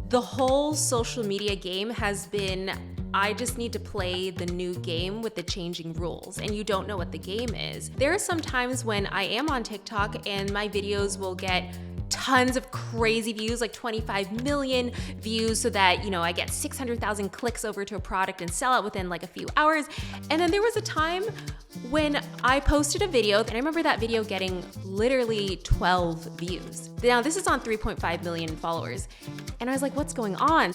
The whole social media game has been, I just need to play the new game with the changing rules, and you don't know what the game is. There are some times when I am on TikTok and my videos will get tons of crazy views, like 25 million views, so that, I get 600,000 clicks over to a product and sell it within like a few hours. And then there was a time when I posted a video, and I remember that video getting literally 12 views. Now, this is on 3.5 million followers. And I was like, what's going on?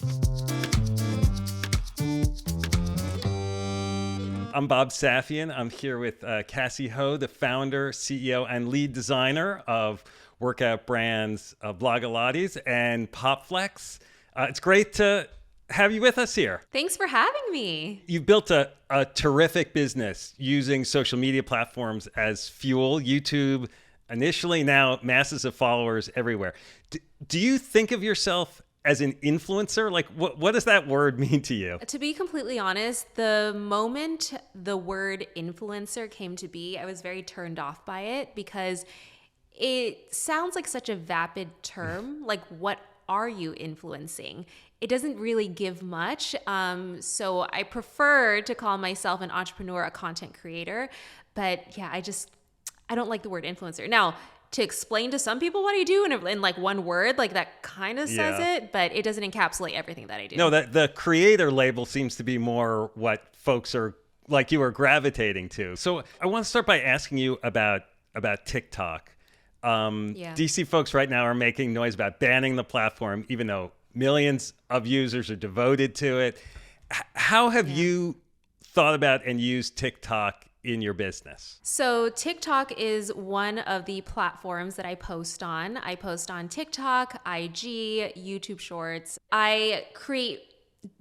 I'm Bob Safian. I'm here with Cassey Ho, the founder, CEO, and lead designer of workout brands Blogilates and POPFLEX. It's great to have you with us here. Thanks for having me. You've built a terrific business using social media platforms as fuel. YouTube initially, now masses of followers everywhere. Do you think of yourself as an influencer? Like, what does that word mean to you? To be completely honest, the moment the word influencer came to be, I was very turned off by it because it sounds like such a vapid term. Like, what are you influencing? It doesn't really give much. So I prefer to call myself an entrepreneur, a content creator. But yeah, I don't like the word influencer. Now, to explain to some people what I do in like one word, like that kind of says it, but it doesn't encapsulate everything that I do. No, the creator label seems to be more what folks are like you are gravitating to. So I want to start by asking you about TikTok. DC folks right now are making noise about banning the platform, even though millions of users are devoted to it. How have you thought about and used TikTok in your business? So TikTok is one of the platforms that I post on. I post on TikTok, IG, YouTube Shorts. I create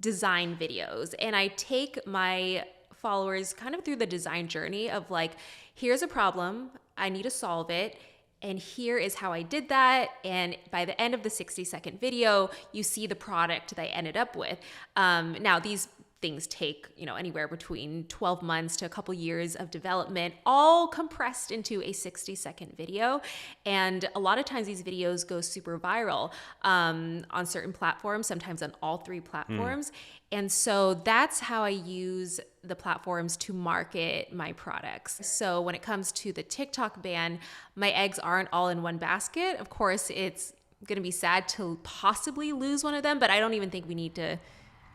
design videos and I take my followers kind of through the design journey of like, here's a problem, I need to solve it, and here is how I did that. And by the end of the 60-second video, you see the product that I ended up with. Now, these things take, anywhere between 12 months to a couple years of development, all compressed into a 60-second video. And a lot of times these videos go super viral on certain platforms, sometimes on all three platforms. And so that's how I use the platforms to market my products. So when it comes to the TikTok ban, my eggs aren't all in one basket. Of course, it's going to be sad to possibly lose one of them, but I don't even think we need to.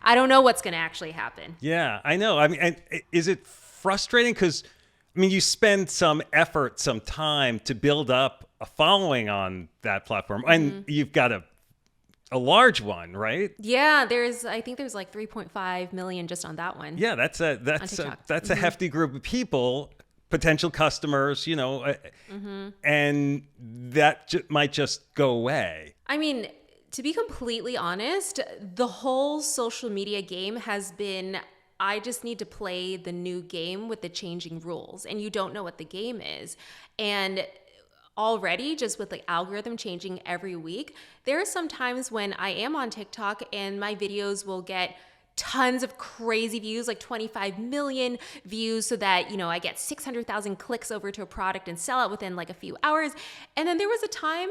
I don't know what's going to actually happen. Yeah, I know. I mean, and is it frustrating? Because, you spend some effort, some time to build up a following on that platform, and you've got a large one, right? Yeah, I think there's like 3.5 million just on that one. Yeah, that's a hefty group of people, potential customers, and that might just go away. To be completely honest, the whole social media game has been, I just need to play the new game with the changing rules, and you don't know what the game is. And already, just with the algorithm changing every week, there are some times when I am on TikTok and my videos will get tons of crazy views, like 25 million views, so that, I get 600,000 clicks over to a product and sell it within like a few hours. And then there was a time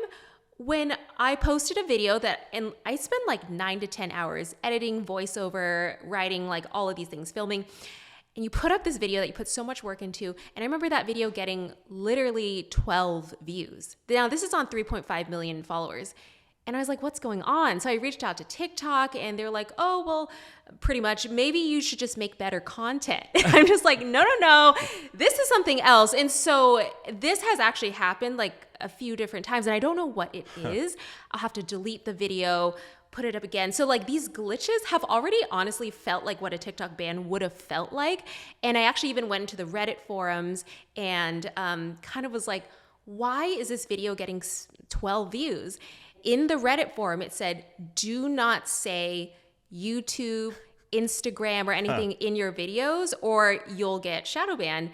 when I posted a video and I spent like 9 to 10 hours editing, voiceover, writing, like all of these things, filming. And you put up this video that you put so much work into. And I remember that video getting literally 12 views. Now, this is on 3.5 million followers. And I was like, what's going on? So I reached out to TikTok and they're like, oh, well, pretty much, maybe you should just make better content. I'm just like, no, this is something else. And so this has actually happened like a few different times and I don't know what it is. I'll have to delete the video, put it up again. So like these glitches have already honestly felt like what a TikTok ban would have felt like. And I actually even went into the Reddit forums and kind of was like, why is this video getting 12 views? In the Reddit forum, it said, do not say YouTube, Instagram, or anything in your videos or you'll get shadow banned.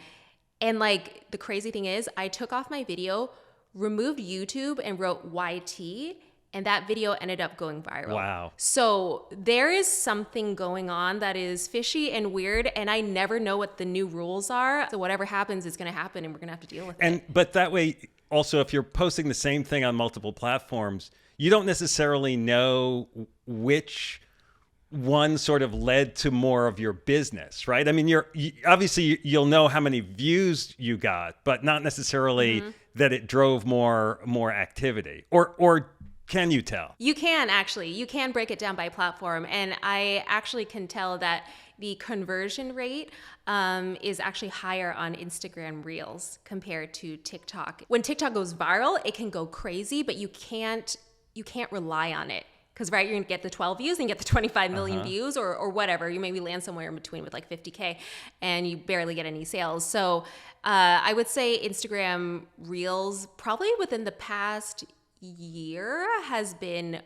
And like the crazy thing is I took off my video, removed YouTube and wrote YT, and that video ended up going viral. Wow. So there is something going on that is fishy and weird, and I never know what the new rules are. So whatever happens is going to happen, and we're going to have to deal with it. But that way, also, if you're posting the same thing on multiple platforms, you don't necessarily know which one sort of led to more of your business, right? I mean, obviously you'll know how many views you got, but not necessarily that it drove more activity. Or can you tell? You can actually. You can break it down by platform, and I actually can tell that the conversion rate is actually higher on Instagram Reels compared to TikTok. When TikTok goes viral, it can go crazy, but you can't rely on it. Because, right, you're going to get the 12 views and get the 25 million views or whatever. You maybe land somewhere in between with like 50K and you barely get any sales. So I would say Instagram Reels probably within the past year has been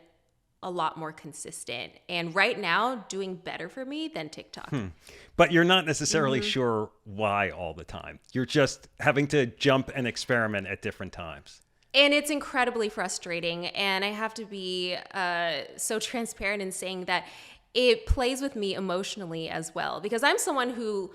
a lot more consistent. And right now, doing better for me than TikTok. But you're not necessarily sure why all the time. You're just having to jump and experiment at different times. And it's incredibly frustrating. And I have to be so transparent in saying that it plays with me emotionally as well. Because I'm someone who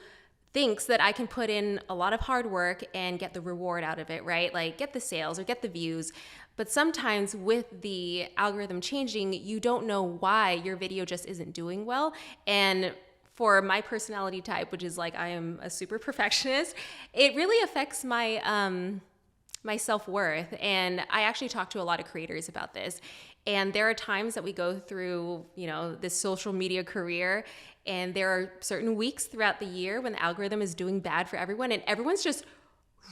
thinks that I can put in a lot of hard work and get the reward out of it, right? Like get the sales or get the views. But sometimes with the algorithm changing, you don't know why your video just isn't doing well. And for my personality type, which is like I am a super perfectionist, it really affects my my self-worth. And I actually talk to a lot of creators about this. And there are times that we go through, this social media career, and there are certain weeks throughout the year when the algorithm is doing bad for everyone and everyone's just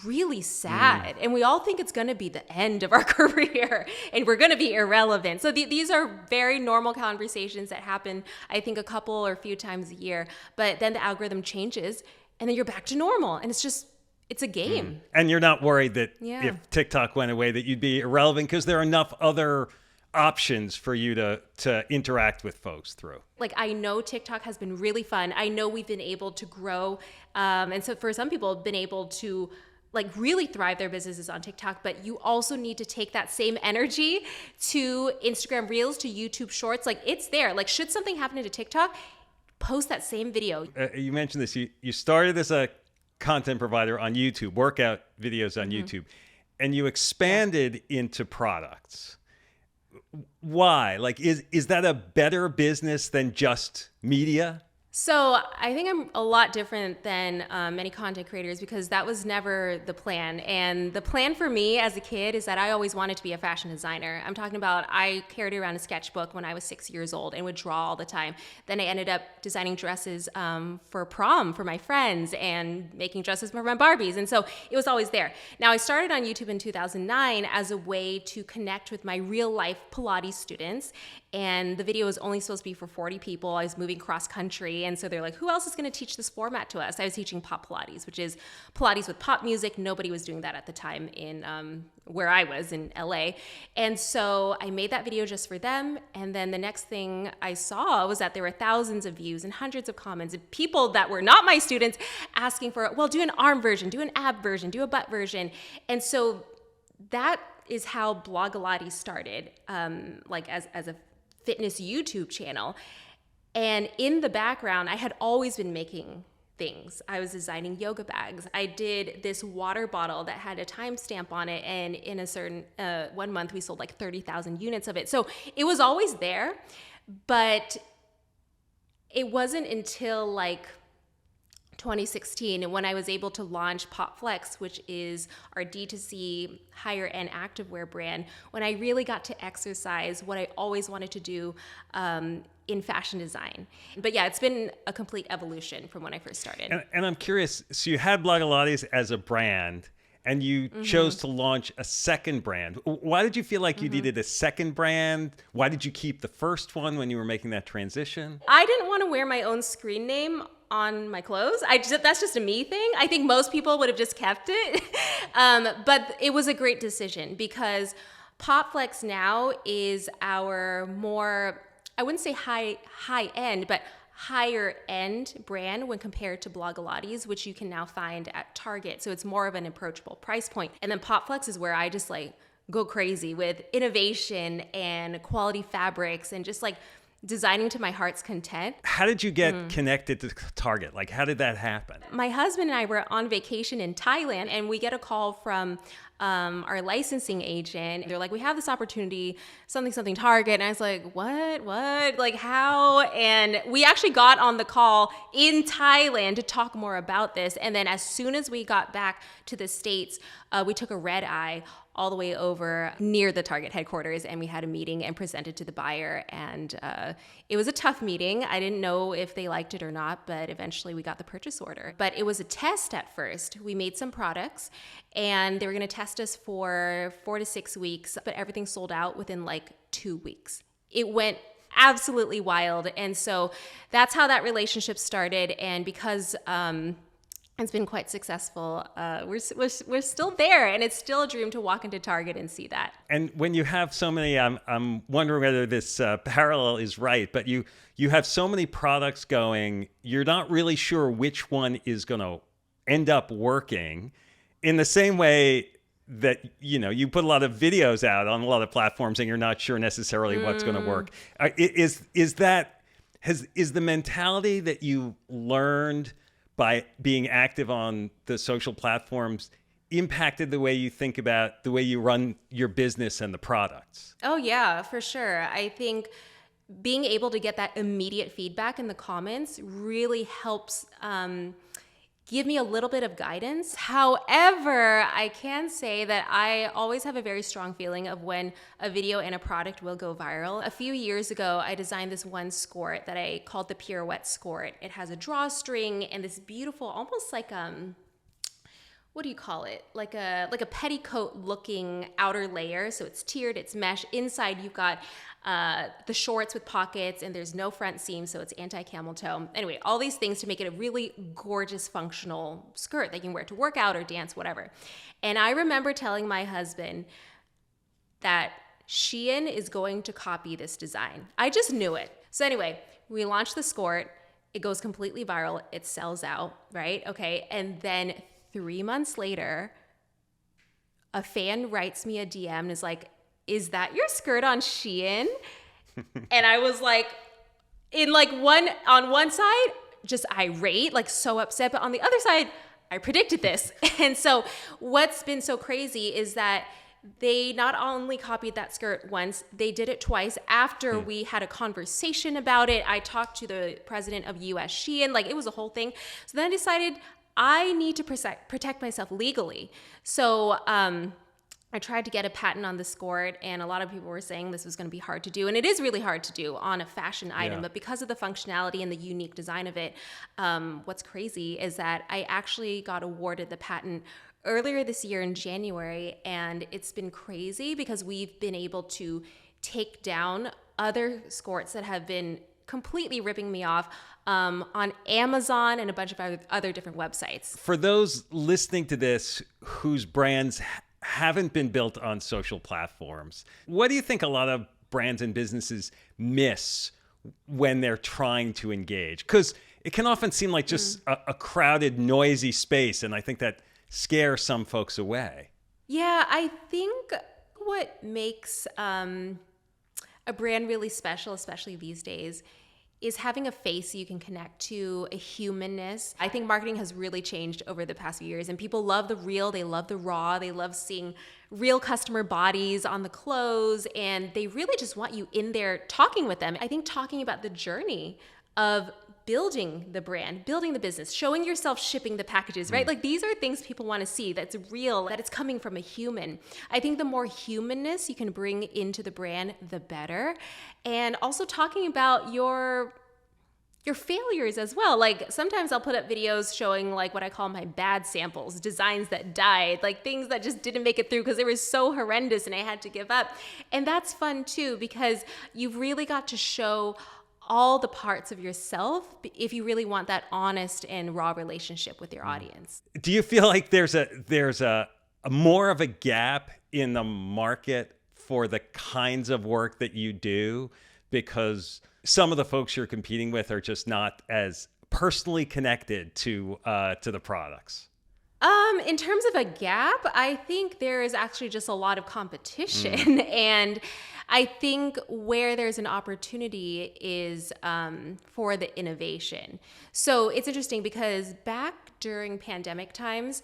really sad. And we all think it's going to be the end of our career and we're going to be irrelevant. So these are very normal conversations that happen, I think, a couple or a few times a year. But then the algorithm changes and then you're back to normal. And it's a game. And you're not worried that if TikTok went away that you'd be irrelevant because there are enough other options for you to interact with folks through. Like, I know TikTok has been really fun. I know we've been able to grow. And so for some people, been able to like really thrive their businesses on TikTok, but you also need to take that same energy to Instagram Reels, to YouTube Shorts. Like, it's there. Like, should something happen to TikTok, post that same video. You mentioned this. You started as a content provider on YouTube, workout videos on YouTube, and you expanded into products. Why? Like, is that a better business than just media? So I think I'm a lot different than many content creators because that was never the plan. And the plan for me as a kid is that I always wanted to be a fashion designer. I'm talking about I carried around a sketchbook when I was 6 years old and would draw all the time. Then I ended up designing dresses for prom for my friends and making dresses for my Barbies. And so it was always there. Now I started on YouTube in 2009 as a way to connect with my real life Pilates students. And the video was only supposed to be for 40 people. I was moving cross country. And so they're like, who else is going to teach this format to us? I was teaching pop Pilates, which is Pilates with pop music. Nobody was doing that at the time in where I was in LA. And so I made that video just for them. And then the next thing I saw was that there were thousands of views and hundreds of comments and people that were not my students asking for, well, do an arm version, do an ab version, do a butt version. And so that is how Blogilates started, like as a fitness YouTube channel. And in the background, I had always been making things. I was designing yoga bags. I did this water bottle that had a timestamp on it. And in a certain 1 month, we sold like 30,000 units of it. So it was always there, but it wasn't until like 2016 and when I was able to launch POPFLEX, which is our D2C higher end activewear brand, when I really got to exercise what I always wanted to do in fashion design. But yeah, it's been a complete evolution from when I first started. And I'm curious, so you had Blogilates as a brand and you chose to launch a second brand. Why did you feel like you needed a second brand? Why did you keep the first one when you were making that transition? I didn't want to wear my own screen name on my clothes. That's just a me thing. I think most people would have just kept it. But it was a great decision because POPFLEX now is our more, I wouldn't say high end, but higher end brand when compared to Blogilates, which you can now find at Target. So it's more of an approachable price point. And then POPFLEX is where I just like go crazy with innovation and quality fabrics and just like designing to my heart's content. How did you get connected to Target? Like, how did that happen? My husband and I were on vacation in Thailand, and we get a call from our licensing agent. They're like, we have this opportunity, something Target. And I was like, what? Like, how? And we actually got on the call in Thailand to talk more about this. And then as soon as we got back to the States, we took a red eye all the way over near the Target headquarters, and we had a meeting and presented to the buyer. And it was a tough meeting. I didn't know if they liked it or not, but eventually we got the purchase order. But it was a test at first. We made some products, and they were going to test us for 4 to 6 weeks, but everything sold out within like 2 weeks. It went absolutely wild. And so that's how that relationship started. And because it's been quite successful, we're still there, and it's still a dream to walk into Target and see that. And when you have so many, I'm wondering whether this parallel is right, but you have so many products going, you're not really sure which one is going to end up working. In the same way that, you put a lot of videos out on a lot of platforms and you're not sure necessarily what's going to work. Is the mentality that you learned by being active on the social platforms impacted the way you think about the way you run your business and the products? Oh yeah, for sure. I think being able to get that immediate feedback in the comments really helps give me a little bit of guidance. However, I can say that I always have a very strong feeling of when a video and a product will go viral. A few years ago, I designed this one skirt that I called the Pirouette skirt. It has a drawstring and this beautiful, almost like what do you call it? Like a petticoat looking outer layer. So it's tiered, it's mesh. Inside you've got the shorts with pockets, and there's no front seam, so it's anti-camel toe. Anyway, all these things to make it a really gorgeous functional skirt that you can wear to work out or dance, whatever. And I remember telling my husband that Shein is going to copy this design. I just knew it. So anyway, we launched the skirt. It goes completely viral. It sells out, right? Okay. And then 3 months later, a fan writes me a DM and is like, is that your skirt on Shein? And I was like, on one side, just irate, like so upset. But on the other side, I predicted this. And so what's been so crazy is that they not only copied that skirt once, they did it twice. After we had a conversation about it, I talked to the president of US Shein, like it was a whole thing. So then I decided I need to protect myself legally. So I tried to get a patent on the skirt, and a lot of people were saying this was going to be hard to do. And it is really hard to do on a fashion item, but because of the functionality and the unique design of it, what's crazy is that I actually got awarded the patent earlier this year in January, and it's been crazy because we've been able to take down other skirts that have been completely ripping me off on Amazon and a bunch of other different websites. For those listening to this whose brands haven't been built on social platforms, what do you think a lot of brands and businesses miss when they're trying to engage? Because it can often seem like just a crowded, noisy space, and I think that scares some folks away. Yeah, I think what makes a brand really special, especially these days, is having a face you can connect to, a humanness. I think marketing has really changed over the past few years, and people love the real, they love the raw, they love seeing real customer bodies on the clothes, and they really just want you in there talking with them. I think talking about the journey of building the brand, building the business, showing yourself shipping the packages, right? Like these are things people want to see, that's real, that it's coming from a human. I think the more humanness you can bring into the brand, the better. And also talking about your failures as well. Like sometimes I'll put up videos showing like what I call my bad samples, designs that died, like things that just didn't make it through because they were so horrendous and I had to give up. And that's fun too, because you've really got to show all the parts of yourself if you really want that honest and raw relationship with your audience. Do you feel like there's a more of a gap in the market for the kinds of work that you do because some of the folks you're competing with are just not as personally connected to the products? In terms of a gap, I think there is actually just a lot of competition. And I think where there's an opportunity is for the innovation. So it's interesting because back during pandemic times,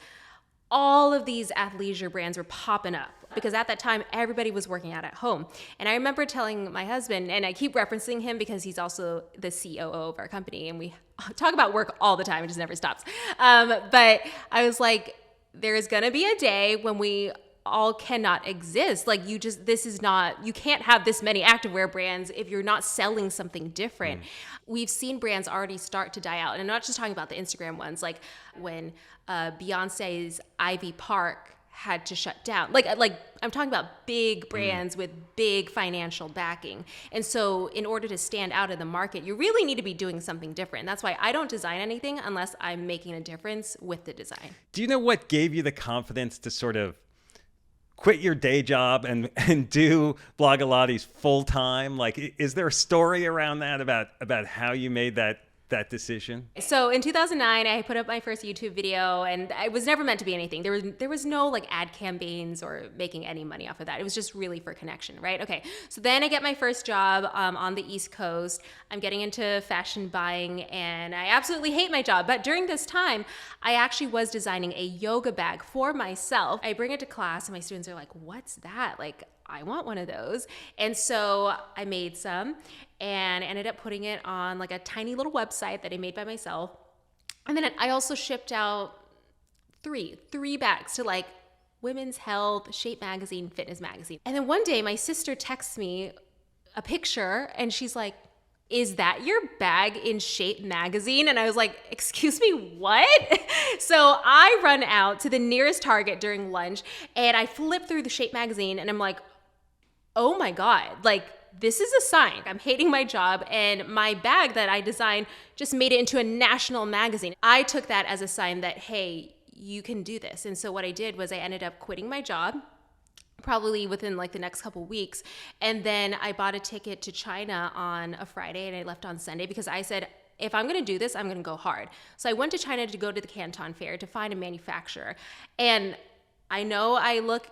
all of these athleisure brands were popping up because at that time everybody was working out at home. And I remember telling my husband, and I keep referencing him because he's also the COO of our company and we talk about work all the time, it just never stops. But I was like, there's gonna be a day when we all cannot exist. Like you can't have this many activewear brands if you're not selling something different. We've seen brands already start to die out. And I'm not just talking about the Instagram ones, like when Beyonce's Ivy Park had to shut down. Like I'm talking about big brands with big financial backing. And so in order to stand out in the market, you really need to be doing something different. That's why I don't design anything unless I'm making a difference with the design. Do you know what gave you the confidence to sort of quit your day job and do Blogilates full time? Like, is there a story around that about how you made that decision? So in 2009, I put up my first YouTube video, and I was never meant to be anything. There was no like ad campaigns or making any money off of that. It was just really for connection, right? Okay. So then I get my first job on the East Coast. I'm getting into fashion buying, and I absolutely hate my job. But during this time, I actually was designing a yoga bag for myself. I bring it to class, and my students are like, "What's that?" Like, I want one of those. And so I made some and ended up putting it on like a tiny little website that I made by myself. And then I also shipped out three bags to like Women's Health, Shape Magazine, Fitness Magazine. And then one day my sister texts me a picture and she's like, "Is that your bag in Shape Magazine?" And I was like, "Excuse me, what?" So I run out to the nearest Target during lunch and I flip through the Shape Magazine and I'm like, oh my God, like this is a sign. I'm hating my job and my bag that I designed just made it into a national magazine. I took that as a sign that, hey, you can do this. And so what I did was I ended up quitting my job probably within like the next couple weeks. And then I bought a ticket to China on a Friday and I left on Sunday because I said, if I'm going to do this, I'm going to go hard. So I went to China to go to the Canton Fair to find a manufacturer. And I know I look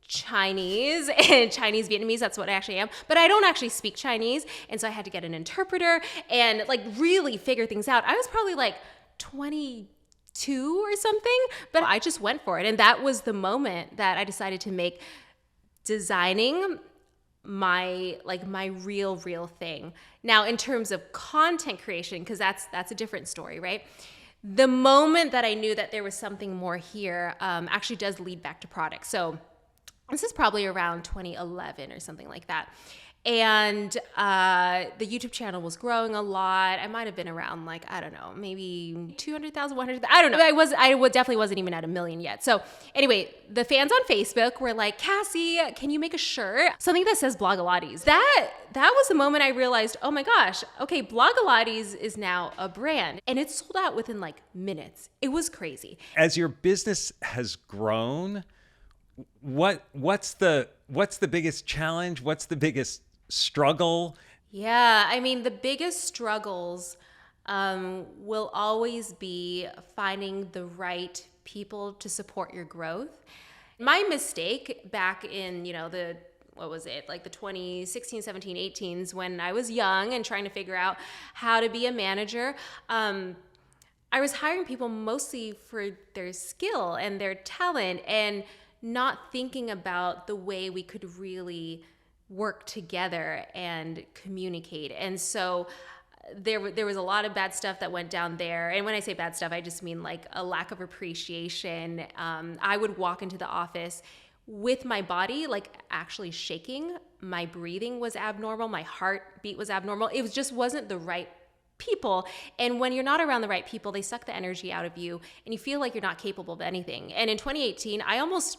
Chinese and Chinese Vietnamese, that's what I actually am, but I don't actually speak Chinese. And so I had to get an interpreter and like really figure things out. I was probably like 22 or something, but I just went for it. And that was the moment that I decided to make designing my real thing. Now, in terms of content creation, because that's a different story, right? The moment that I knew that there was something more here actually does lead back to product. So this is probably around 2011 or something like that. And the YouTube channel was growing a lot. I might have been around like, I don't know, maybe 200,000, 100,000. I don't know. I definitely wasn't even at 1 million yet. So anyway, the fans on Facebook were like, "Cassey, can you make a shirt? Something that says Blogilates." That was the moment I realized, oh my gosh, okay, Blogilates is now a brand. And it sold out within like minutes. It was crazy. As your business has grown, what's the biggest challenge? What's the biggest struggle? Yeah, I mean, the biggest struggles will always be finding the right people to support your growth. My mistake back in, the 2016, 17, 18s when I was young and trying to figure out how to be a manager, I was hiring people mostly for their skill and their talent and not thinking about the way we could really work together and communicate. And so there was a lot of bad stuff that went down there. And when I say bad stuff, I just mean like a lack of appreciation. I would walk into the office with my body like actually shaking. My breathing was abnormal. My heartbeat was abnormal. It just wasn't the right people. And when you're not around the right people, they suck the energy out of you and you feel like you're not capable of anything. And in 2018, I almost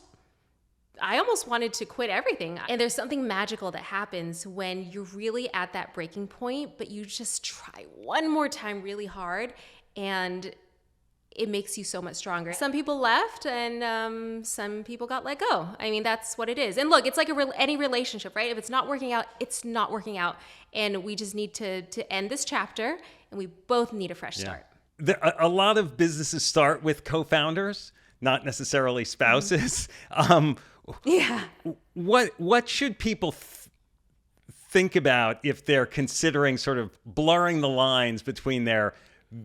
wanted to quit everything. And there's something magical that happens when you're really at that breaking point, but you just try one more time really hard and it makes you so much stronger. Some people left and some people got let go. I mean, that's what it is. And look, it's like any relationship, right? If it's not working out, it's not working out. And we just need to end this chapter and we both need a fresh start. A lot of businesses start with co-founders, not necessarily spouses. Yeah. What should people think about if they're considering sort of blurring the lines between their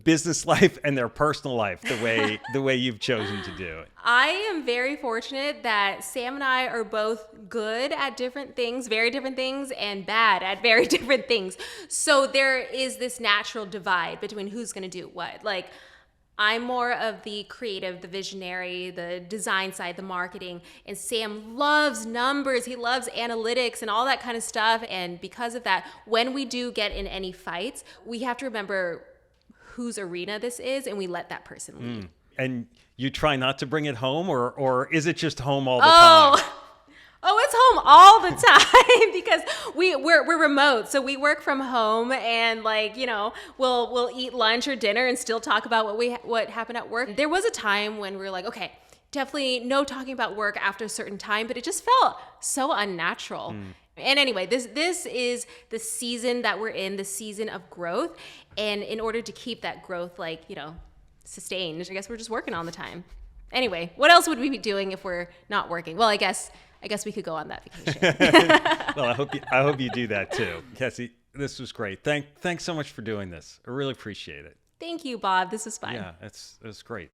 business life and their personal life the way you've chosen to do it. I am very fortunate that Sam and I are both good at different things, very different things, and bad at very different things. So there is this natural divide between who's going to do what. Like, I'm more of the creative, the visionary, the design side, the marketing, and Sam loves numbers. He loves analytics and all that kind of stuff. And because of that, when we do get in any fights, we have to remember whose arena this is, and we let that person lead. And you try not to bring it home, or is it just home all the time? Oh, it's home all the time because we're remote. So we work from home, and we'll eat lunch or dinner and still talk about what happened at work. There was a time when we were like, okay, definitely no talking about work after a certain time, but it just felt so unnatural. And anyway, this is the season that we're in, the season of growth. And in order to keep that growth, sustained, I guess we're just working all the time. Anyway, what else would we be doing if we're not working? Well, I guess we could go on that vacation. Well, I hope you do that too. Cassey, this was great. Thanks so much for doing this. I really appreciate it. Thank you, Bob. This was fun. Yeah, it's great.